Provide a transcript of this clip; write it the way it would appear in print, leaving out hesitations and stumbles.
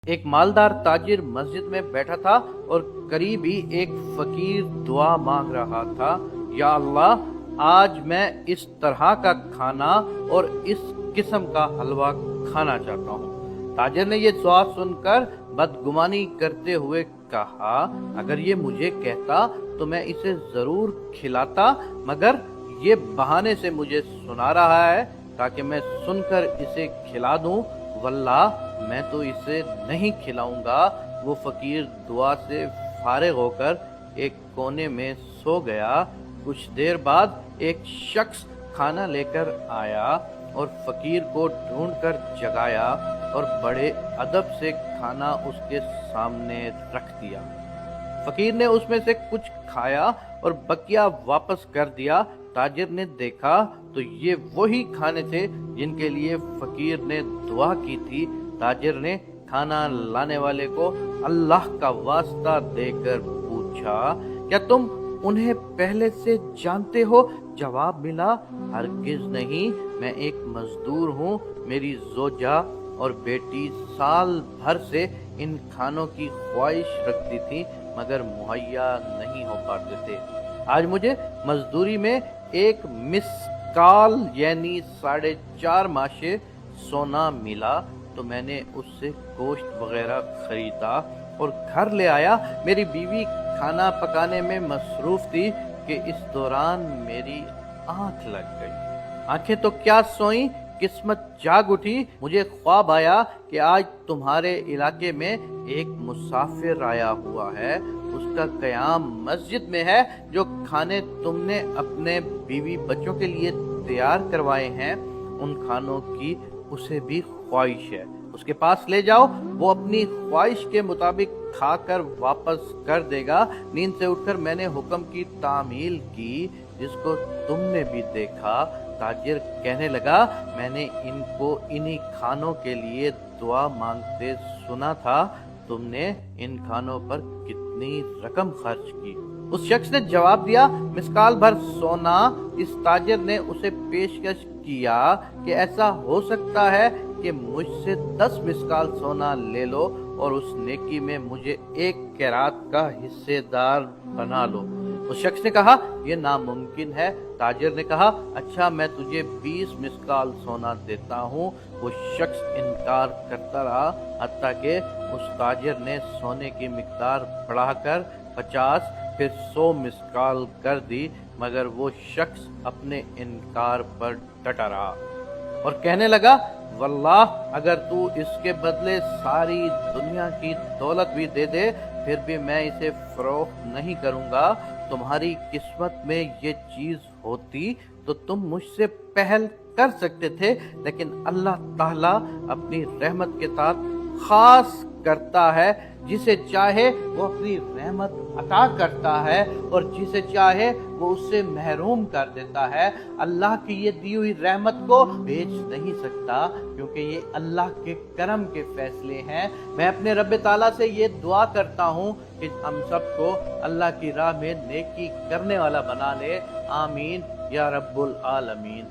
ایک مالدار تاجر مسجد میں بیٹھا تھا اور قریب ہی ایک فقیر دعا مانگ رہا تھا، یا اللہ آج میں اس طرح کا کھانا اور اس قسم کا حلوہ کھانا چاہتا ہوں۔ تاجر نے یہ دعا سن کر بدگمانی کرتے ہوئے کہا، اگر یہ مجھے کہتا تو میں اسے ضرور کھلاتا، مگر یہ بہانے سے مجھے سنا رہا ہے تاکہ میں سن کر اسے کھلا دوں، واللہ میں تو اسے نہیں کھلاؤں گا۔ وہ فقیر دعا سے فارغ ہو کر ایک کونے میں سو گیا۔ کچھ دیر بعد ایک شخص کھانا لے کر آیا اور فقیر کو ڈھونڈ کر جگایا اور بڑے ادب سے کھانا اس کے سامنے رکھ دیا۔ فقیر نے اس میں سے کچھ کھایا اور بقیہ واپس کر دیا۔ تاجر نے دیکھا تو یہ وہی کھانے تھے جن کے لیے فقیر نے دعا کی تھی۔ تاجر نے کھانا لانے والے کو اللہ کا واسطہ دے کر پوچھا، کیا تم انہیں پہلے سے جانتے ہو؟ جواب ملا، ہرگز نہیں، میں ایک مزدور ہوں، میری زوجہ اور بیٹی سال بھر سے ان کھانوں کی خواہش رکھتی تھی مگر مہیا نہیں ہو پاتے تھے۔ آج مجھے مزدوری میں ایک مسکال یعنی 4.5 ماشے سونا ملا تو میں نے اس سے گوشت وغیرہ خریدا اور گھر لے آیا۔ میری بیوی کھانا پکانے میں مصروف تھی کہ اس دوران میری آنکھ لگ گئی۔ آنکھیں تو کیا سوئیں، قسمت جاگ اٹھی۔ مجھے خواب آیا کہ آج تمہارے علاقے میں ایک مسافر آیا ہوا ہے، اس کا قیام مسجد میں ہے، جو کھانے تم نے اپنے بیوی بچوں کے لیے تیار کروائے ہیں ان کھانوں کی اسے بھی خواہش ہے، اس کے پاس لے جاؤ، وہ اپنی خواہش کے مطابق کھا کر واپس کر دے گا۔ نیند سے اٹھ کر میں نے حکم کی تعمیل کی جس کو تم نے بھی دیکھا۔ تاجر کہنے لگا، میں نے ان کو انہی کھانوں کے لیے دعا مانگتے سنا تھا، تم نے ان کھانوں پر کتنی رقم خرچ کی؟ اس شخص نے جواب دیا، مسکال بھر سونا۔ اس تاجر نے اسے پیشکش کیا کہ ایسا ہو سکتا ہے کہ مجھ سے 10 مسکال سونا لے لو اور اس نیکی میں مجھے 1 قیرات کا حصے دار بنا لو۔ اس شخص نے کہا، یہ ناممکن ہے۔ تاجر نے کہا، اچھا میں تجھے 20 مسکال سونا دیتا ہوں۔ وہ شخص انکار کرتا رہا حتیٰ کہ اس تاجر نے سونے کی مقدار بڑھا کر 50 پھر 100 مسکال کر دی، مگر وہ شخص اپنے انکار پر ڈٹا رہا اور کہنے لگا، واللہ اگر تو اس کے بدلے ساری دنیا کی دولت بھی دے دے پھر بھی میں اسے فروخت نہیں کروں گا۔ تمہاری قسمت میں یہ چیز ہوتی تو تم مجھ سے پہل کر سکتے تھے، لیکن اللہ تعالیٰ اپنی رحمت کے ساتھ خاص کرتا ہے، جسے چاہے وہ اپنی رحمت عطا کرتا ہے اور جسے چاہے وہ اس سے محروم کر دیتا ہے۔ اللہ کی یہ دی ہوئی رحمت کو بیچ نہیں سکتا کیونکہ یہ اللہ کے کرم کے فیصلے ہیں۔ میں اپنے رب تعالیٰ سے یہ دعا کرتا ہوں کہ ہم سب کو اللہ کی راہ میں نیکی کرنے والا بنا لے، آمین یا رب العالمین۔